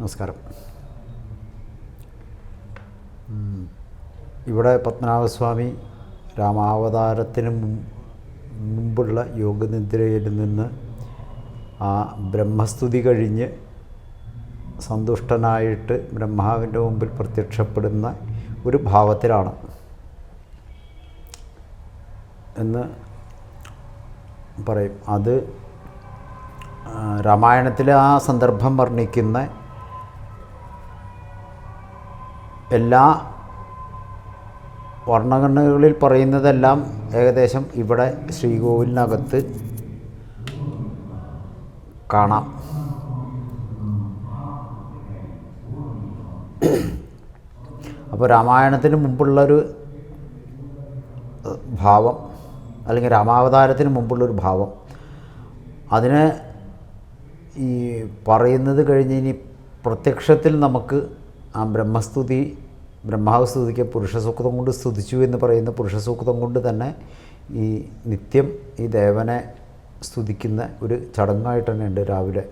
നമസ്കാരം. ഇവിടെ പത്മനാഭസ്വാമി രാമാവതാരത്തിന് മുമ്പുള്ള യോഗനിദ്രയിൽ നിന്ന് ആ ബ്രഹ്മസ്തുതി കഴിഞ്ഞ് സന്തുഷ്ടനായിട്ട് ബ്രഹ്മാവിൻ്റെ മുമ്പിൽ പ്രത്യക്ഷപ്പെടുന്ന ഒരു ഭാവത്തിലാണ് എന്ന് പറയും. അത് രാമായണത്തിലെ ആ സന്ദർഭം വർണ്ണിക്കുന്ന എല്ലാ വർണ്ണഗണനകളിൽ പറയുന്നതെല്ലാം ഏകദേശം ഇവിടെ ശ്രീകോവിലിനകത്ത് കാണാം. അപ്പോൾ രാമായണത്തിന് മുമ്പുള്ളൊരു ഭാവം, അല്ലെങ്കിൽ രാമാവതാരത്തിന് മുമ്പുള്ളൊരു ഭാവം, അതിനെ ഈ പറയുന്നത് കഴിഞ്ഞ് ഇനി പ്രത്യക്ഷത്തിൽ നമുക്ക് ആ ബ്രഹ്മാവ് സ്തുതിക്കുക പുരുഷസൂക്തം കൊണ്ട് സ്തുതിച്ചു എന്ന് പറയുന്ന പുരുഷസൂക്തം കൊണ്ട് തന്നെ ഈ നിത്യം ഈ ദേവനെ സ്തുതിക്കുന്ന ഒരു ചടങ്ങായിട്ട് തന്നെ ഉണ്ട് രാവിലെ.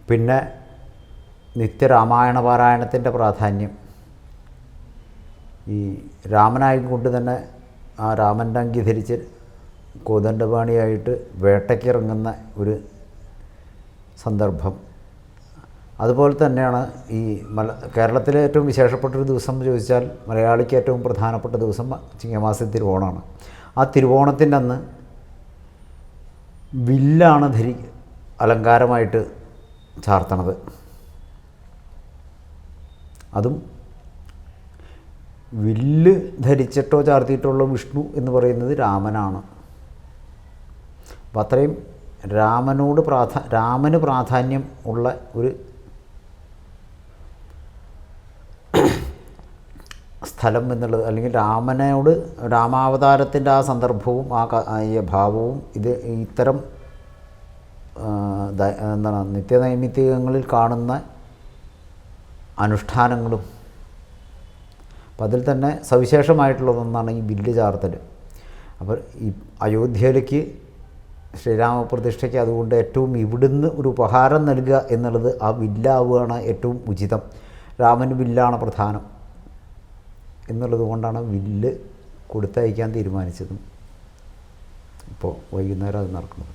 പിന്നെ നിത്യരാമായണ പാരായണത്തിൻ്റെ പ്രാധാന്യം, ഈ രാമനായും കൊണ്ട് തന്നെ ആ രാമൻ്റെ അങ്കി ധരിച്ച് കോദണ്ഡപാണിയായിട്ട് വേട്ടയ്ക്കിറങ്ങുന്ന ഒരു സന്ദർഭം. അതുപോലെ തന്നെയാണ് ഈ കേരളത്തിലെ ഏറ്റവും വിശേഷപ്പെട്ടൊരു ദിവസം ചോദിച്ചാൽ മലയാളിക്ക് ഏറ്റവും പ്രധാനപ്പെട്ട ദിവസം ചിങ്ങമാസ തിരുവോണമാണ്. ആ തിരുവോണത്തിൻ്റെ അന്ന് വില്ലാണ് അലങ്കാരമായിട്ട് ചാർത്തണത്. അതും വില്ല് ധരിച്ചിട്ടോ ചാർത്തിയിട്ടുള്ള വിഷ്ണു എന്ന് പറയുന്നത് രാമനാണ്. അപ്പം അത്രയും രാമന് പ്രാധാന്യം ഉള്ള ഒരു സ്ഥലം എന്നുള്ളത്, അല്ലെങ്കിൽ രാമാവതാരത്തിൻ്റെ ആ സന്ദർഭവും ആ ഭാവവും ഇത്തരം നിത്യനൈമിത്തികങ്ങളിൽ കാണുന്ന അനുഷ്ഠാനങ്ങളും. അപ്പം അതിൽ തന്നെ സവിശേഷമായിട്ടുള്ളതൊന്നാണ് ഈ വില്ല് ചാർത്തൽ. അപ്പോൾ ഈ അയോധ്യയിലേക്ക് ശ്രീരാമപ്രതിഷ്ഠയ്ക്ക് അതുകൊണ്ട് ഏറ്റവും ഇവിടുന്ന് ഒരു ഉപഹാരം നൽകുക എന്നുള്ളത് ആ വില്ലാവുകയാണ് ഏറ്റവും ഉചിതം. രാമന് വില്ലാണ് പ്രധാനം എന്നുള്ളത് കൊണ്ടാണ് വില്ല് കൊടുത്തയക്കാൻ തീരുമാനിച്ചതും. ഇപ്പോൾ വൈകുന്നേരം അത് നടക്കുന്നത്.